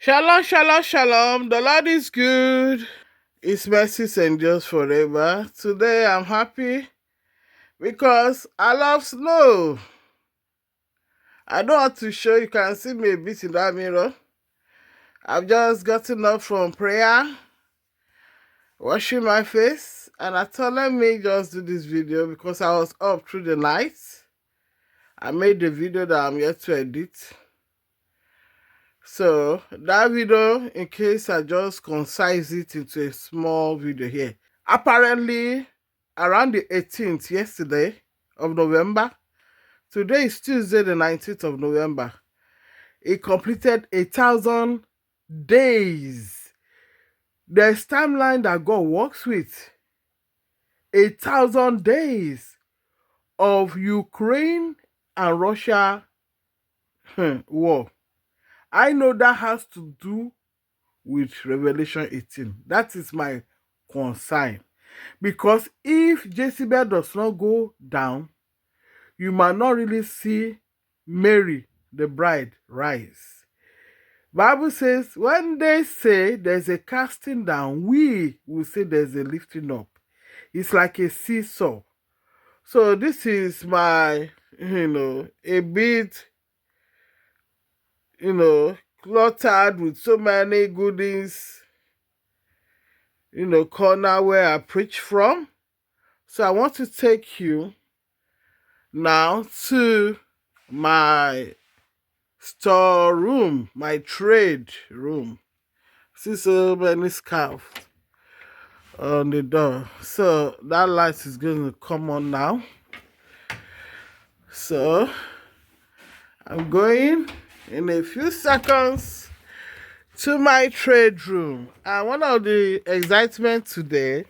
Shalom, shalom, shalom. The Lord is good. His mercies endures forever. Today I'm happy because I love snow. I don't want to show you can see me a bit in that mirror. I've just gotten up from prayer, washing my face, and I thought let me just do this video because I was up through the night. I made the video that I'm yet to edit. So that video, in case I just concise it into a small video here. Apparently, around the 18th yesterday of November, today is Tuesday the 19th of November, it completed 1,000 days. There's timeline that God works with. 1,000 days of Ukraine and Russia war. I know that has to do with Revelation 18. That is my concern. Because if Jezebel does not go down, you might not really see Mary, the bride, rise. Bible says, when they say there's a casting down, we will say there's a lifting up. It's like a seesaw. So this is my, a bit, cluttered with so many goodies, corner where I preach from. So I want to take you now to my storeroom, my trade room. See so many scarves on the door. So that light is going to come on now. So I'm going in a few seconds to my trade room. And one of the excitement today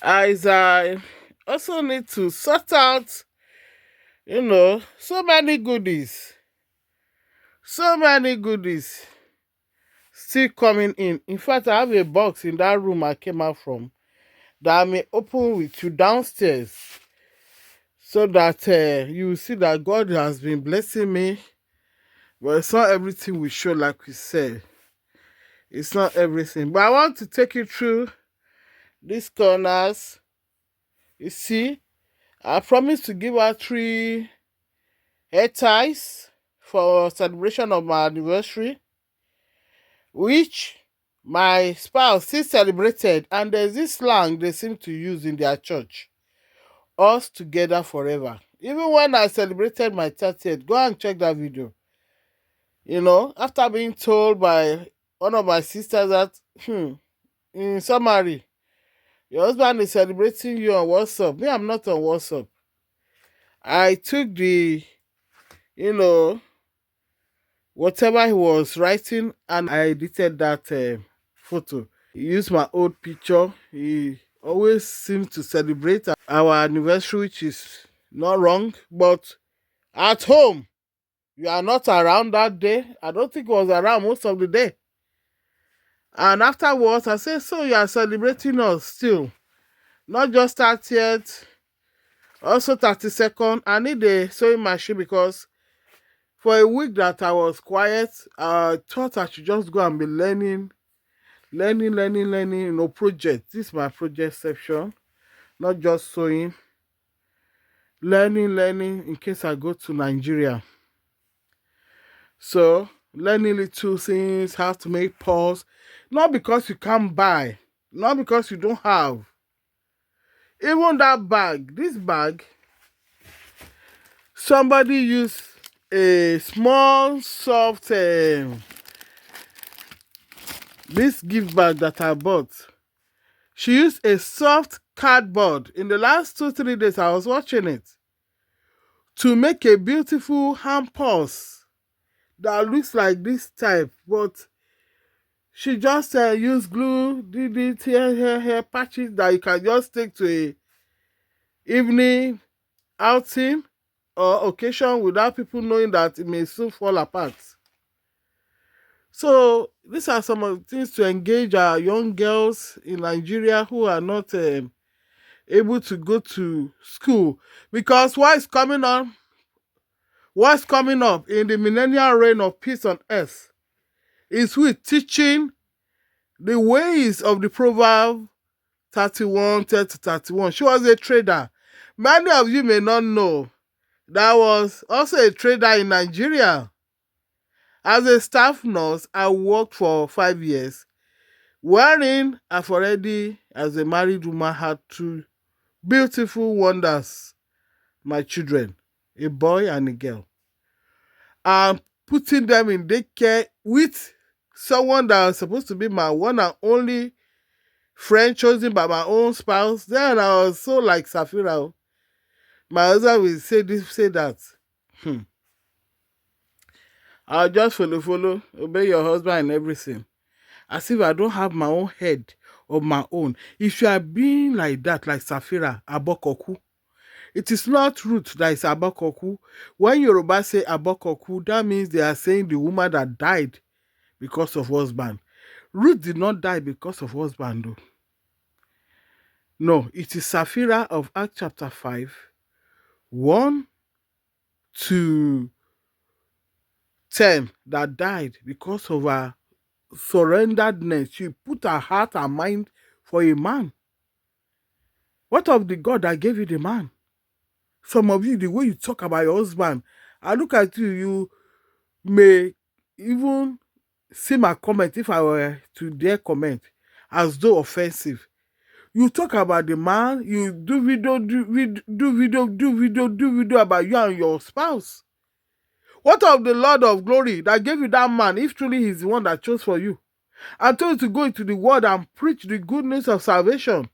is I also need to sort out, so many goodies. So many goodies still coming in. In fact, I have a box in that room I came out from that I may open with you downstairs so that you will see that God has been blessing me. But it's not everything we show, like we said. It's not everything. But I want to take you through these corners. You see, I promised to give out 3 hair ties for celebration of my anniversary, which my spouse still celebrated, and there's this slang they seem to use in their church, us together forever. Even when I celebrated my 30th, go and check that video. After being told by one of my sisters that, in summary, your husband is celebrating you on WhatsApp. Me, I'm not on WhatsApp. I took the, whatever he was writing, and I edited that photo. He used my old picture. He always seems to celebrate our anniversary, which is not wrong. But at home, you are not around that day. I don't think he was around most of the day. And afterwards, I said, so you are celebrating us still. Not just 30th, also 32nd. I need a sewing machine because for a week that I was quiet, I thought I should just go and be learning, project. This is my project section, not just sewing. Learning, in case I go to Nigeria. So, learning little things, how to make purse. Not because you can't buy, not because you don't have. Even that bag, this bag, somebody used a small, soft, this gift bag that I bought. She used a soft cardboard. In the last 2-3 days, I was watching it, to make a beautiful hand purse that looks like this type, but she just used glue, did it here, patches that you can just take to a evening outing or occasion without people knowing that it may soon fall apart. So these are some of the things to engage our young girls in Nigeria who are not able to go to school. Because what is coming on? what's coming up in the millennial reign of peace on earth is with teaching the ways of the Proverbs 31, 30, 31. She was a trader. Many of you may not know that was also a trader in Nigeria. As a staff nurse, I worked for 5 years, wherein I've already, as a married woman, had 2 beautiful wonders, my children, a boy and a girl. I'm putting them in daycare with someone that was supposed to be my one and only friend chosen by my own spouse. Then I was so like Safira. My husband will say this, say that. I'll just follow, obey your husband and everything. As if I don't have my own head of my own. If you are being like that, like Safira, Abokoku, it is not Ruth that is Abokoku. When Yoruba say Abokoku, that means they are saying the woman that died because of husband. Ruth did not die because of husband, though. No, it is Safira of Acts chapter 5, 1 to 10 that died because of her surrenderedness. She put her heart and mind for a man. What of the God that gave you the man? Some of you, the way you talk about your husband, I look at you, you may even see my comment, if I were to dare comment, as though offensive. You talk about the man, you do video about you and your spouse. What of the Lord of glory that gave you that man, if truly he's the one that chose for you, and told you to go into the world and preach the good news of salvation?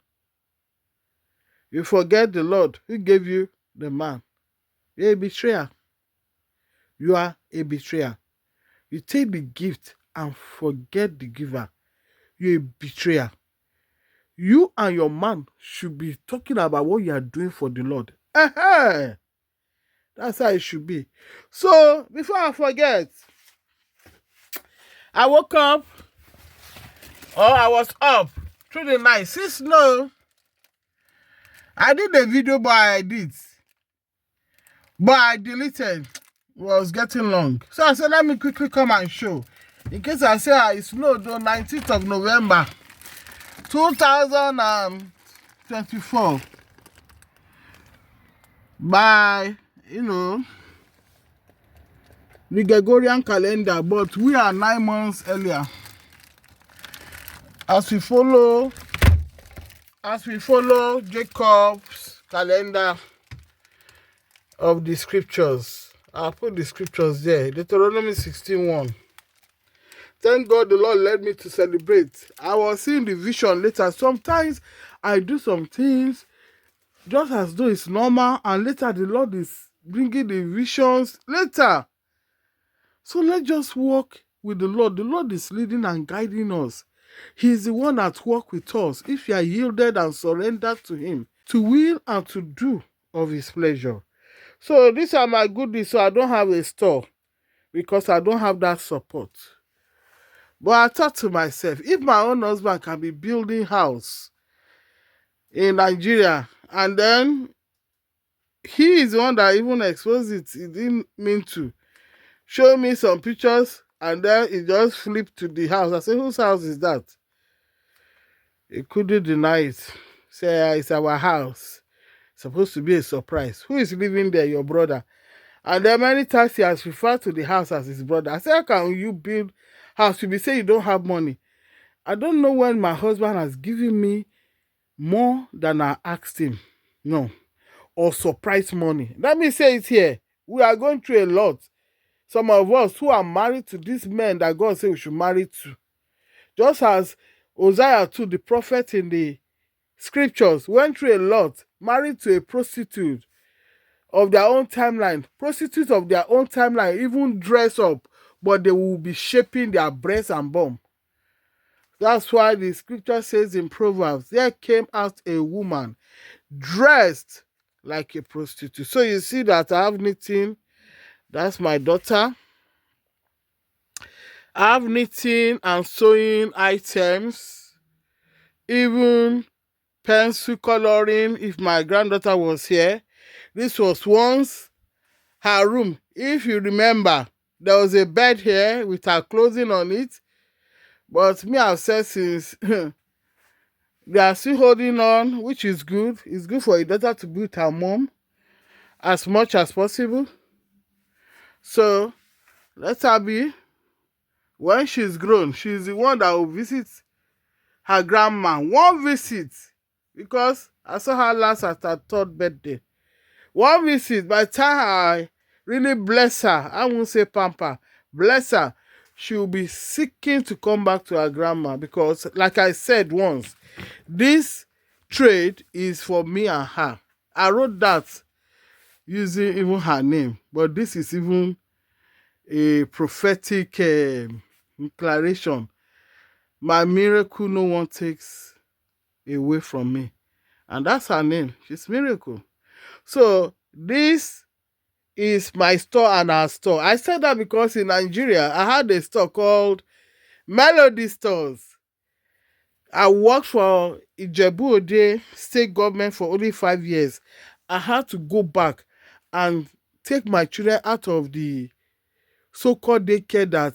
You forget the Lord who gave you the man. You're a betrayer. You are a betrayer. You take the gift and forget the giver. You're a betrayer. You and your man should be talking about what you are doing for the Lord. That's how it should be. So, before I forget, I woke up, or I was up through the night. Since no, I did a video, but I deleted. It was getting long. So I said, let me quickly come and show. In case I say it snowed on 19th of November, 2024. By, the Gregorian calendar, but we are 9 months earlier. As we follow Jacob's calendar of the scriptures. I'll put the scriptures there. Deuteronomy 16:1. Thank God the Lord led me to celebrate. I was seeing the vision later. Sometimes I do some things just as though it's normal, and later the Lord is bringing the visions later. So let's just walk with the Lord. The Lord is leading and guiding us. He is the one at work with us if you are yielded and surrendered to Him, to will and to do of His pleasure. So these are my goodies. So I don't have a store because I don't have that support. But I thought to myself, if my own husband can be building house in Nigeria, and then he is the one that even exposed it, he didn't mean to show me some pictures, and then he just flipped to the house. I said, whose house is that? He couldn't deny it. Say, it's our house. It's supposed to be a surprise. Who is living there? Your brother. And then many times he has referred to the house as his brother. I said, how can you build house? You be saying you don't have money. I don't know when my husband has given me more than I asked him. No. Or surprise money. Let me say it here. We are going through a lot. Some of us who are married to these men that God said we should marry to. Just as Hosea too, the prophet in the scriptures, went through a lot, married to a prostitute of their own timeline. Prostitutes of their own timeline even dress up, but they will be shaping their breasts and bum. That's why the scripture says in Proverbs, there came out a woman dressed like a prostitute. So you see that I have knitting. That's my daughter. I have knitting and sewing items, even pencil coloring. If my granddaughter was here, this was once her room. If you remember, there was a bed here with her clothing on it. But me, I've said since they are still holding on, which is good. It's good for a daughter to be with her mom as much as possible. So let her be. When she's grown, she's the one that will visit her grandma. One visit, because I saw her last at her 3rd birthday. One visit, by the time I really bless her, I won't say pamper, bless her, she will be seeking to come back to her grandma, because like I said once, this trade is for me and her. I wrote that using even her name, but this is even a prophetic declaration. My miracle no one takes away from me. And that's her name. She's Miracle. So this is my store and our store. I said that because in Nigeria, I had a store called Melody Stores. I worked for Ijebu Ode state government for only 5 years. I had to go back and take my children out of the so-called daycare that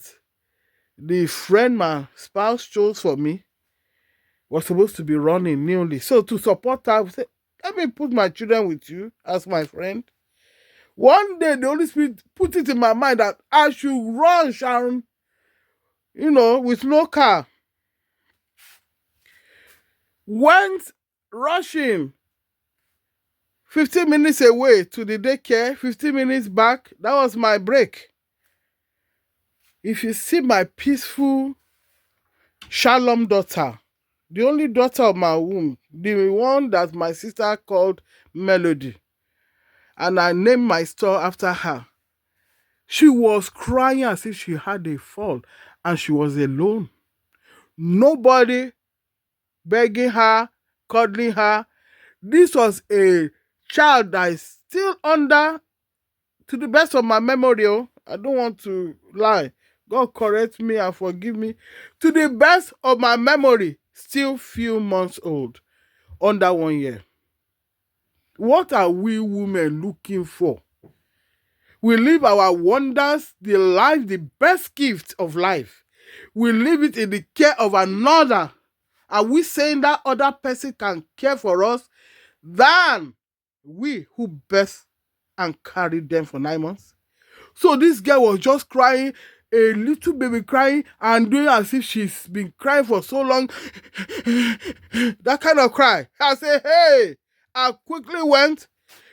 the friend my spouse chose for me was supposed to be running newly. So to support her, I said, let me put my children with you as my friend. One day, the Holy Spirit put it in my mind that I should run, Sharon, with no car. Went rushing 15 minutes away to the daycare, 15 minutes back. That was my break. If you see my peaceful Shalom daughter, the only daughter of my womb, the one that my sister called Melody, and I named my store after her. She was crying as if she had a fall, and she was alone. Nobody begging her, cuddling her. This was a child that is still under, to the best of my memory, I don't want to lie. God correct me and forgive me. To the best of my memory, still few months old, under 1 year. What are we women looking for? We live our wonders, the life, the best gift of life. We leave it in the care of another. Are we saying that other person can care for us than we who birth and carried them for 9 months? So this girl was just crying, a little baby crying, and doing as if she's been crying for so long. That kind of cry. I said, hey, I quickly went.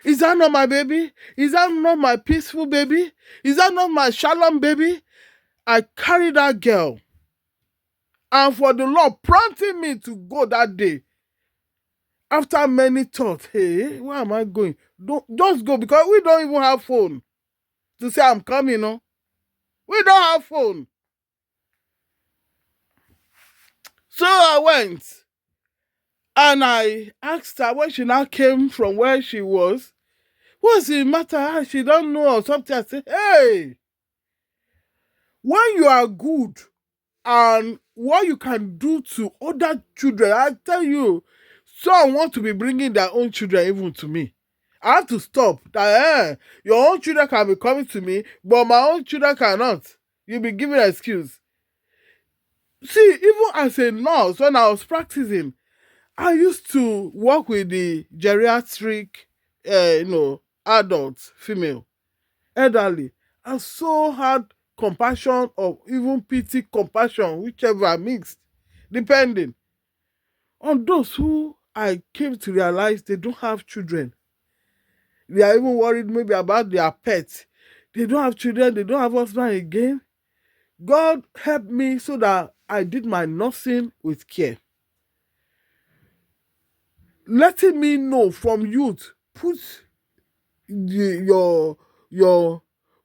Is that not my baby? Is that not my peaceful baby? Is that not my shalom baby? I carried that girl. And for the Lord prompting me to go that day, after many thoughts, hey, where am I going? Don't just go, because we don't even have phone to say I'm coming, no? We don't have phone. So I went and I asked her when she now came from where she was, what's the matter? She don't know or something. I said, hey, when you are good and what you can do to other children, I tell you, some want to be bringing their own children even to me. I have to stop that. Your own children can be coming to me, but my own children cannot. You'll be giving an excuse. See, even as a nurse, when I was practicing, I used to work with the geriatric, adults, female, elderly. I so had compassion or even pity, compassion, whichever mixed, depending on those who I came to realize they don't have children. They are even worried maybe about their pets. They don't have children, they don't have husband again. God helped me so that I did my nursing with care. Letting me know from youth, put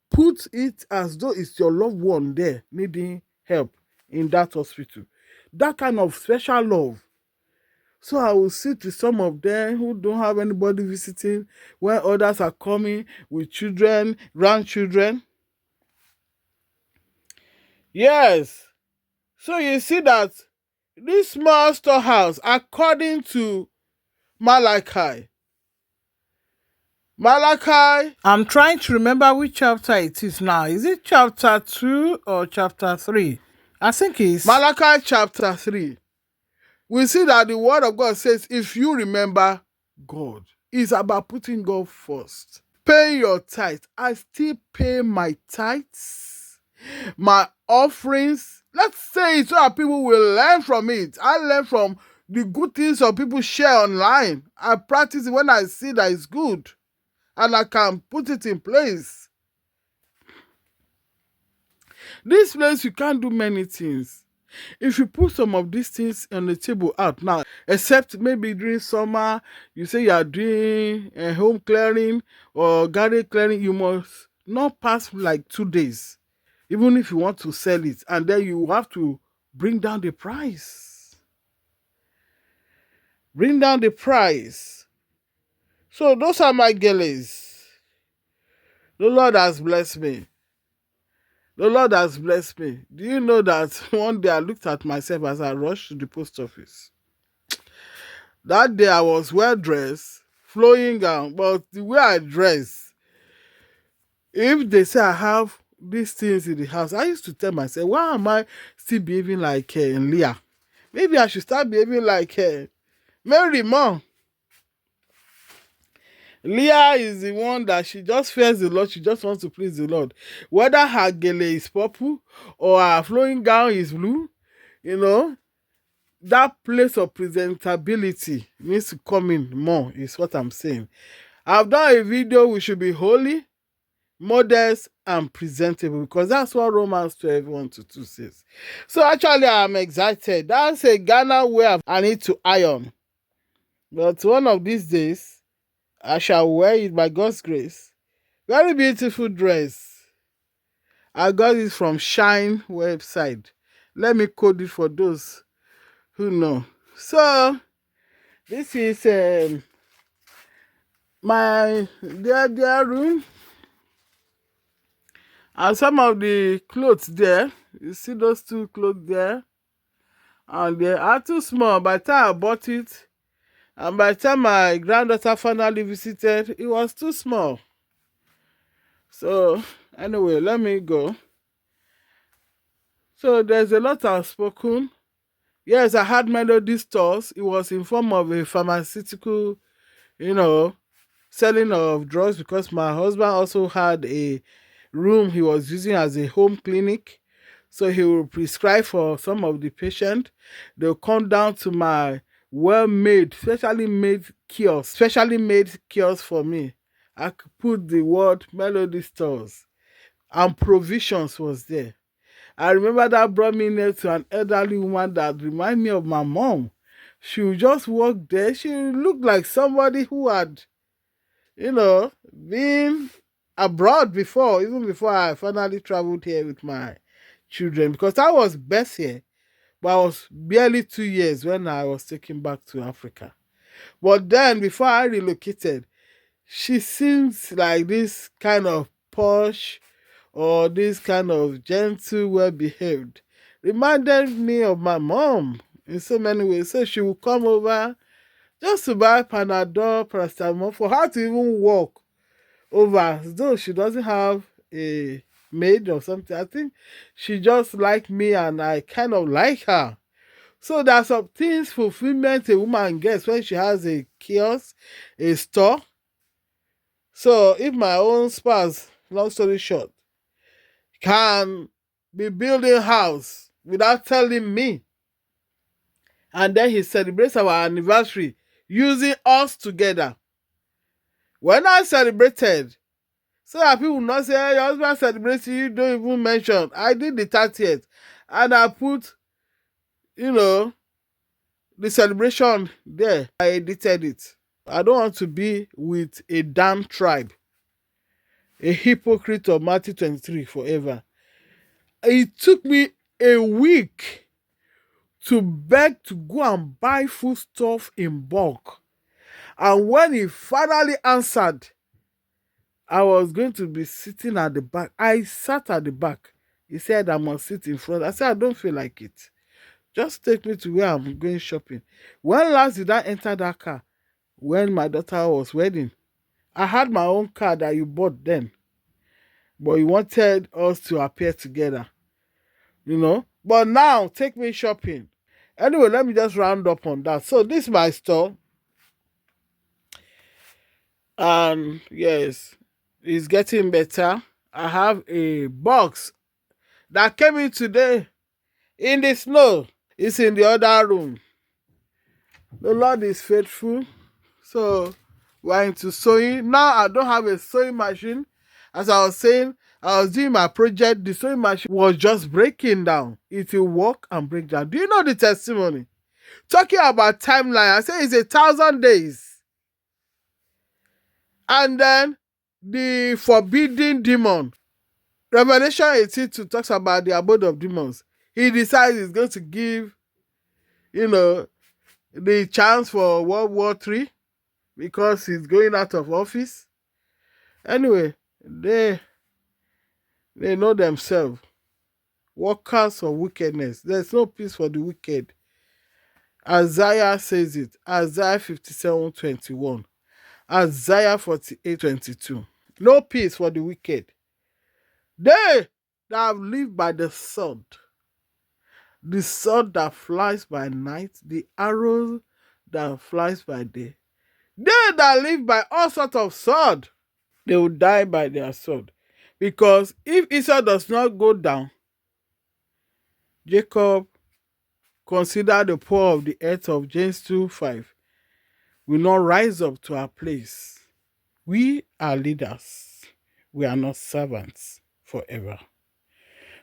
put it as though it's your loved one there needing help in that hospital. That kind of special love. So I will sit with some of them who don't have anybody visiting, when others are coming with children, grandchildren. Yes. So you see that this small storehouse, according to Malachi, Malachi. I'm trying to remember which chapter it is now. Is it chapter 2 or chapter 3? I think it's Malachi chapter 3. We see that the word of God says, if you remember God, it's about putting God first. Pay your tithe. I still pay my tithes, my offerings. Let's say it so that people will learn from it. I learn from the good things that people share online. I practice it when I see that it's good, and I can put it in place. This place, you can't do many things. If you put some of these things on the table out now, except maybe during summer, you say you are doing a home clearing or garden clearing, you must not pass like 2 days, even if you want to sell it, and then you have to bring down the price. Bring down the price. So those are my girlies. The Lord has blessed me. The Lord has blessed me. Do you know that one day I looked at myself as I rushed to the post office? That day I was well dressed, flowing gown, but the way I dress, if they say I have these things in the house, I used to tell myself, why am I still behaving like Leah? Maybe I should start behaving like Mary, Mom. Leah is the one that she just fears the Lord. She just wants to please the Lord. Whether her gele is purple or her flowing gown is blue, you know, that place of presentability needs to come in more, is what I'm saying. I've done a video, we should be holy, modest, and presentable, because that's what Romans 12:1-2 says. So actually, I'm excited. That's a Ghana way I need to iron. But one of these days, I shall wear it by God's grace. Very beautiful dress. I got it from Shine website. Let me code it for those who know. So, this is my dear room. And some of the clothes there, you see those 2 clothes there? And they are too small. By the time I bought it, and by the time my granddaughter finally visited, it was too small. So, anyway, let me go. So, there's a lot I've spoken. Yes, I had Melody stores. It was in form of a pharmaceutical, selling of drugs, because my husband also had a room he was using as a home clinic. So he will prescribe for some of the patients. They'll come down to my well-made, specially made kiosk for me. I could put the word Melody Stores, and Provisions was there. I remember that brought me near to an elderly woman that reminded me of my mom. She would just walk there. She looked like somebody who had, been abroad before, even before I finally traveled here with my children, because I was birthed here, but I was barely 2 years when I was taken back to Africa. But then, before I relocated, she seems like this kind of posh or this kind of gentle, well-behaved. Reminded me of my mom in so many ways. So she would come over just to buy Panadol, paracetamol, for her to even walk over, though she doesn't have a maid or something. I think she just like me and I kind of like her. So there are some things, fulfillment a woman gets when she has a kiosk, a store. So if my own spouse, long story short, can be building a house without telling me, and then he celebrates our anniversary using us together. When I celebrated, so that people will not say, hey, your husband celebrates, you don't even mention. I did the 30th, and I put, the celebration there. I edited it. I don't want to be with a damn tribe, a hypocrite of Matthew 23 forever. It took me a week to beg to go and buy food stuff in bulk. And when he finally answered, I was going to be sitting at the back. I sat at the back. He said I must sit in front. I said, I don't feel like it. Just take me to where I'm going shopping. When last did I enter that car? When my daughter was wedding. I had my own car that you bought then, but you wanted us to appear together, But now, take me shopping. Anyway, let me just round up on that. So this is my store. And yes, it's getting better. I have a box that came in today in the snow. It's in the other room. The Lord is faithful. So we're into sewing. Now I don't have a sewing machine. As I was saying, I was doing my project. The sewing machine was just breaking down. It will work and break down. Do you know the testimony? Talking about timeline, I say it's 1,000 days. And then the forbidden demon. Revelation 18 talks about the abode of demons. He decides he's going to give, the chance for World War III because he's going out of office. Anyway, they know themselves. Workers of wickedness. There's no peace for the wicked. Isaiah says it. Isaiah 57:21. Isaiah 48:22. No peace for the wicked. They that have lived by the sword that flies by night, the arrow that flies by day. They that live by all sorts of sword, they will die by their sword. Because if Esau does not go down, Jacob consider the poor of the earth of James 2:5 will not rise up to our place. We are leaders. We are not servants forever.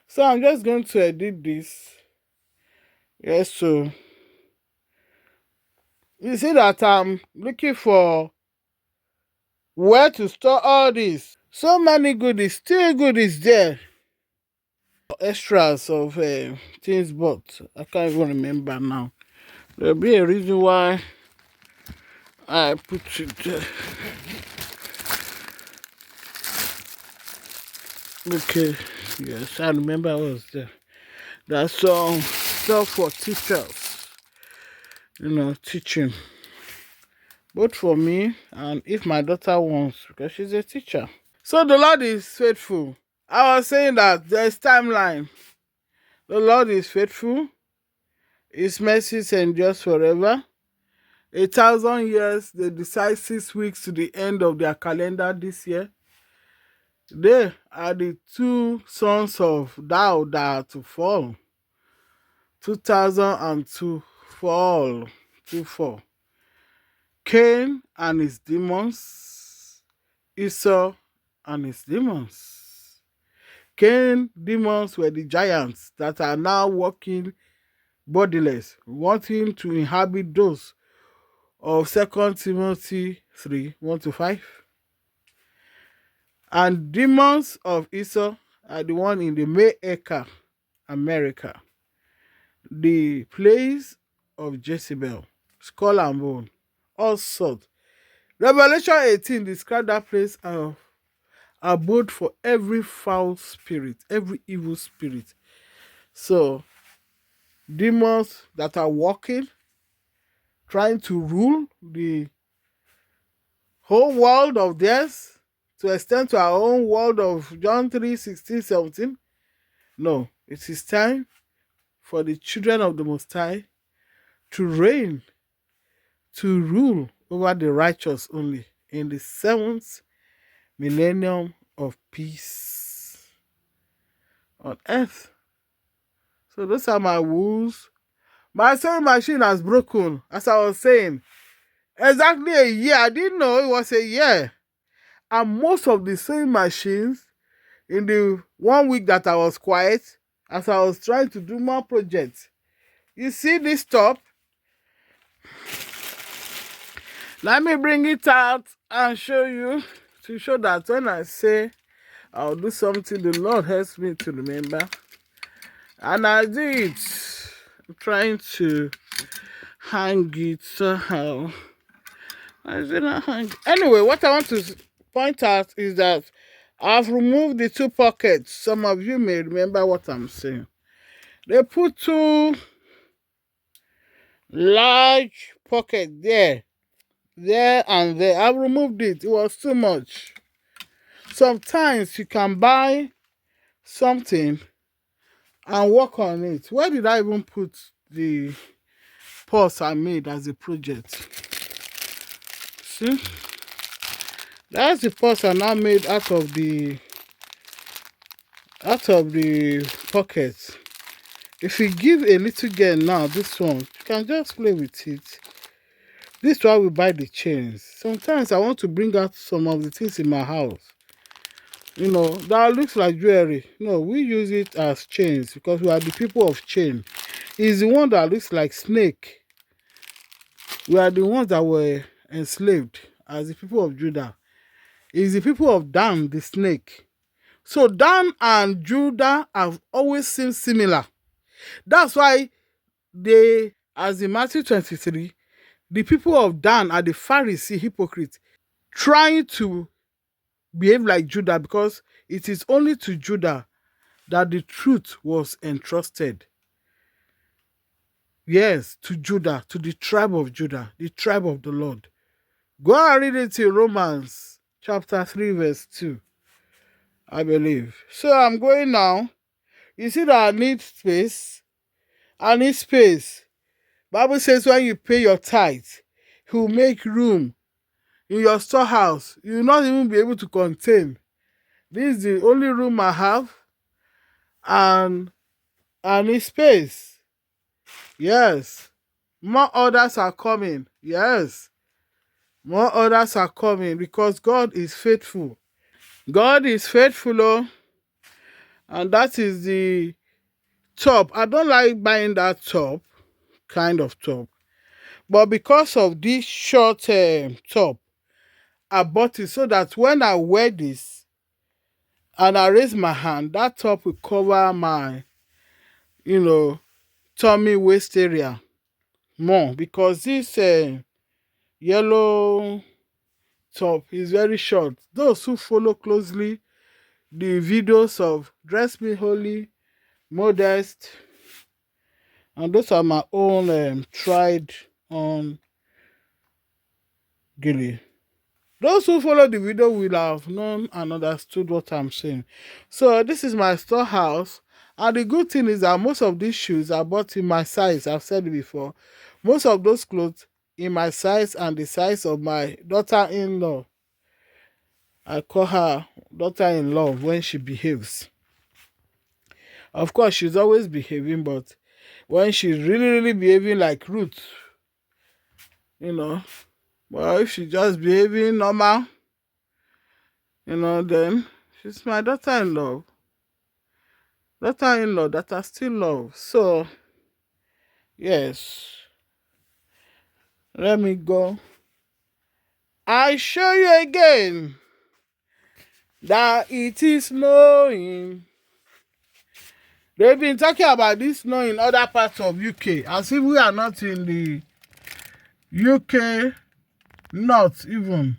So I'm just going to edit this. Yes, so you see that I'm looking for where to store all this. So many goodies, still goodies there. Extras of things bought. I can't even remember now. There'll be a reason why I put it there. Okay, yes, I remember I was there. That's some stuff for teachers, teaching. Both for me and if my daughter wants, because she's a teacher. So the Lord is faithful. I was saying that there's timeline. The Lord is faithful. His mercies endures forever. 1,000 years, they decide 6 weeks to the end of their calendar this year. They are the two sons of thou that are to fall. 2002 fall. 2-4. Cain and his demons. Esau and his demons. Cain demons were the giants that are now walking bodiless, wanting to inhabit those of 2 Timothy 3:1-5. And demons of Esau are the one in the May-Acre, America. The place of Jezebel, skull and bone, all sorts. Revelation 18 describes that place of abode for every foul spirit, every evil spirit. So, demons that are walking, trying to rule the whole world of theirs, to extend to our own world of John 3:16-17. No, it is time for the children of the Most High to reign, to rule over the righteous only in the 7th millennium of peace on earth. So those are my rules. My sewing machine has broken, as I was saying. Exactly a year. I didn't know it was a year. And most of the sewing machines, in the 1 week that I was quiet, as I was trying to do more projects. You see this top? Let me bring it out and show you, to show that when I say I'll do something, the Lord helps me to remember. And I did. I'm trying to hang it somehow. I didn't hang. Anyway, what I want to point out is that I've removed the 2 pockets. Some of you may remember what I'm saying. They put 2 large pockets there there and there. I've removed it. It was too much. Sometimes you can buy something and work on it. Where did I even put the purse I made as a project? See? That's the purse I now made out of the pocket. If you give a little girl now this one, you can just play with it. This is why we buy the chains. Sometimes I want to bring out some of the things in my house, that looks like jewelry. No, we use it as chains because we are the people of chain. It's the one that looks like snake. We are the ones that were enslaved as the people of Judah. It's the people of Dan, the snake. So Dan and Judah have always seemed similar. That's why as in Matthew 23, the people of Dan are the Pharisee hypocrites trying to behave like Judah because it is only to Judah that the truth was entrusted. Yes, to Judah, to the tribe of Judah, the tribe of the Lord. Go and read it in Romans chapter 3 verse 2, I believe. So I'm going now. You see that I need space. I need space. Bible says when you pay your tithe, He will make room in your storehouse. You will not even be able to contain. This is the only room I have, and I need space. Yes. More orders are coming. Yes. More orders are coming because God is faithful. God is faithful, oh. And that is the top. I don't like buying that top, kind of top. But because of this short top, I bought it so that when I wear this and I raise my hand, that top will cover my, tummy waist area more because this yellow top is very short. Those who follow closely the videos of Dress Me Holy, Modest, and those are my own tried on Gilly. Those who follow the video will have known and understood what I'm saying. So this is my storehouse. And the good thing is that most of these shoes are bought in my size. I've said it before. Most of those clothes in my size and the size of my daughter-in-law. I call her daughter-in-law when she behaves. Of course, she's always behaving, but when she's really, really behaving like Ruth, well, if she's just behaving normal, then she's my daughter-in-law. Daughter-in-law that I still love. So, yes. Let me go. I show you again that it is snowing. They've been talking about this snow in other parts of UK, as if we are not in the UK north even.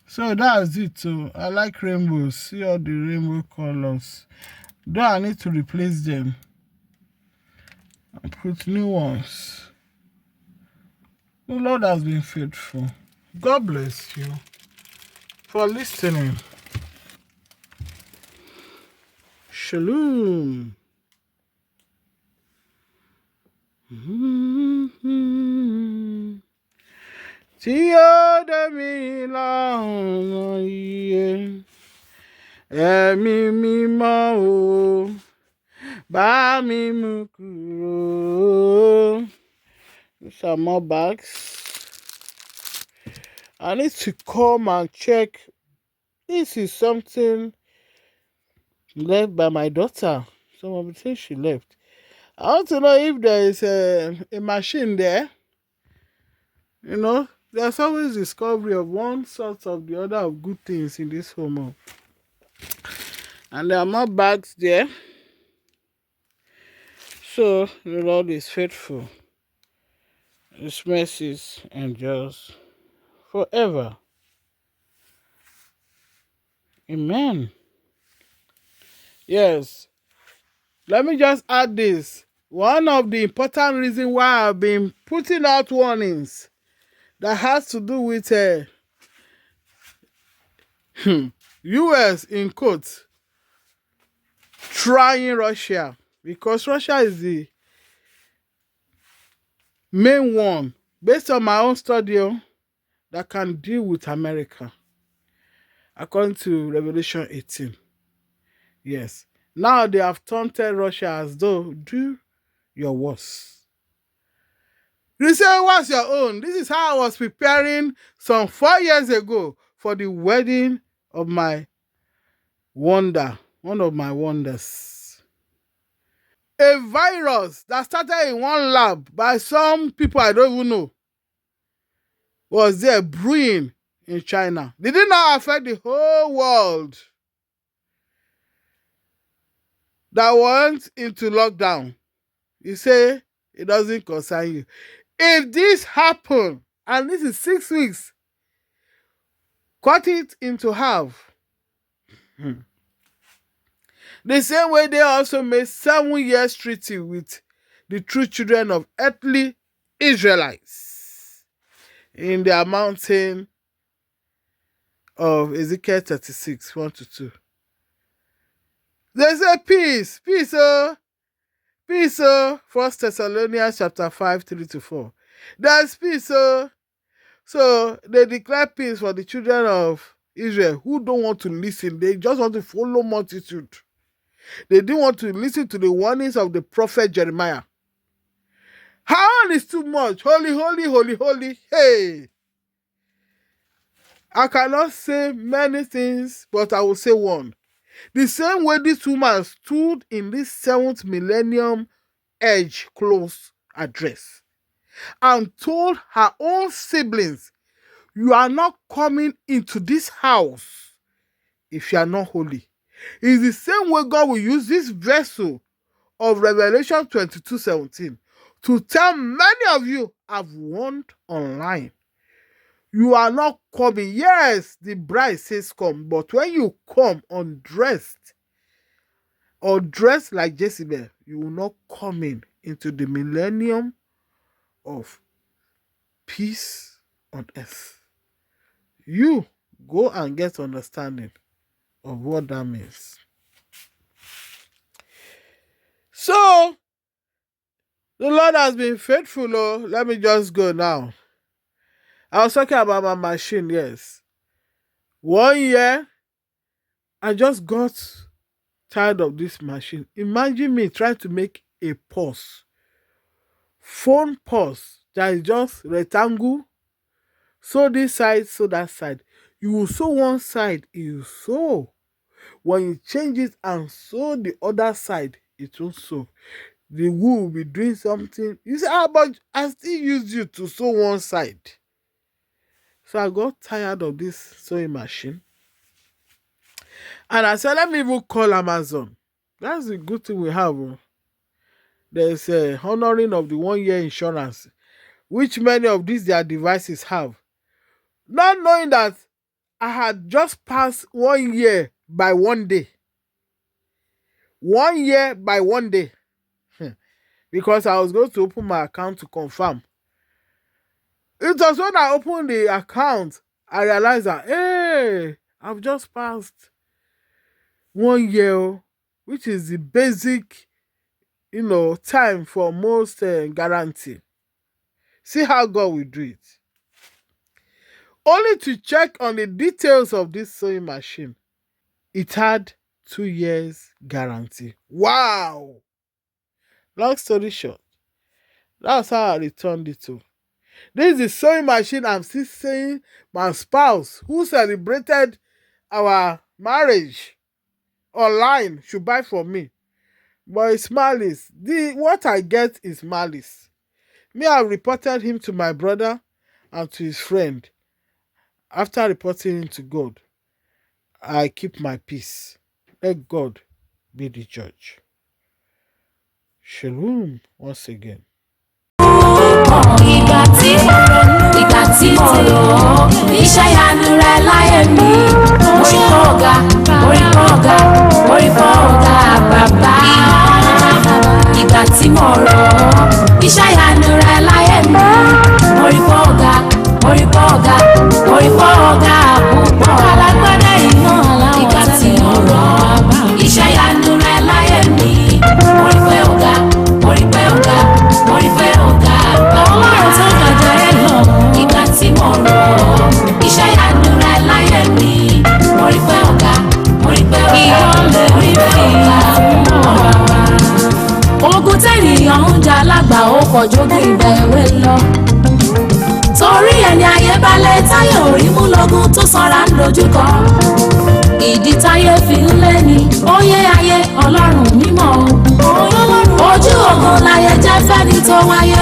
So that's it. So I like rainbows. See all the rainbow colors. Though I need to replace them and put new ones. The Lord has been faithful. God bless you for listening. Shalom. Tí ó dé mi lọ́nà iye, ẹ̀mí mímọ́ o, bá mi mú kúrò. These are more bags. I need to come and check. This is something left by my daughter. Some of the things she left. I want to know if there is a machine there. There's always discovery of one sort of the other of good things in this home. And there are more bags there. So the Lord is faithful. His mercies endures forever. Amen. Yes. Let me just add this. One of the important reasons why I've been putting out warnings that has to do with US in quotes trying Russia, because Russia is the main one, based on my own study, that can deal with America, according to Revelation 18. Yes. Now they have taunted Russia as though, do your worst. You say, what's your own? This is how I was preparing some 4 years ago for the wedding of my wonder, one of my wonders. A virus that started in one lab by some people I don't even know was there brewing in China. Did it not affect the whole world that went into lockdown? You say it doesn't concern you. If this happened, and this is 6 weeks, cut it into half. The same way they also made 7 years treaty with the true children of earthly Israelites in the mountain of Ezekiel 36, 1-2. They say peace, peace, peace, 1 Thessalonians chapter 5, 3-4. There's peace, so they declare peace for the children of Israel who don't want to listen. They just want to follow multitude. They didn't want to listen to the warnings of the prophet Jeremiah. How is too much? Holy, holy, holy, holy. Hey! I cannot say many things, but I will say one. The same way this woman stood in this 7th millennium edge close address and told her own siblings, you are not coming into this house if you are not holy. It's the same way God will use this vessel of Revelation 22:17 to tell many of you I've warned online. You are not coming. Yes, the bride says come, but when you come undressed or dressed like Jezebel, you will not come into the millennium of peace on earth. You go and get understanding of what that means. So, the Lord has been faithful. Let me just go now. I was talking about my machine, yes. 1 year, I just got tired of this machine. Imagine me trying to make a pause. Phone pause that is just rectangle. Sew this side, sew that side. You will sew one side, you sew. When you change it and sew the other side, it won't sew. The wool will be doing something. You say, but I still use you to sew one side. So I got tired of this sewing machine. And I said, let me even call Amazon. That's the good thing we have. There's a honoring of the 1 year insurance, which many of these their devices have. Not knowing that I had just passed 1 year by 1 day. 1 year by 1 day. Because I was going to open my account to confirm. It was when I opened the account, I realized that, hey, I've just passed 1 year, which is the basic, time for most guarantee. See how God will do it. Only to check on the details of this sewing machine. It had 2 years guarantee. Wow! Long story short, that's how I returned it to. This is the sewing machine I'm still saying my spouse who celebrated our marriage online should buy for me. But it's malice. What I get is malice. Me, I reported him to my brother and to his friend. After reporting him to God, I keep my peace. Let God be the judge. Shalom once again. Ìgbà tí mo rò iṣẹ́ ìyanu rẹ̀ láyé mi, orí fọ́ ọ̀gá, bàbá. Ìgbà tí mo rò iṣẹ́ ìyanu rẹ̀ láyé mi, orí fọ́ ọ̀gá, mo rí pé ọ̀gá púpọ̀. Alágbádá iná aláwọ̀ ìgbà tí mo rọ̀ iṣẹ́ ìyanu rẹ láyé mi. Mo rí pé ọ̀gá, mo rí pé ọ̀gá, mo rí pé ọ̀gá àgbà. Ọlọ́run tó gbàgbé ẹ lọ. Ìgbà tí mo rọ̀ iṣẹ́ ìyanu rẹ láyé mi. Mo rí pé ọ̀gá, mo rí pé ọ̀gá, mo rí pé ọ̀gá ogun tẹ́nìyàn ń jà lágbà ó kọjú kí ìbẹ̀wé lọ. Torí ẹni ayé balẹ̀ táyé orí mú lógún tó sanra ń dojúkọ. Ìdí táyé fi ń lé ní óyé ayé ọlọ́run mímọ́. Ojú ogun láyé jẹ́ fẹ́ni tó wáyé.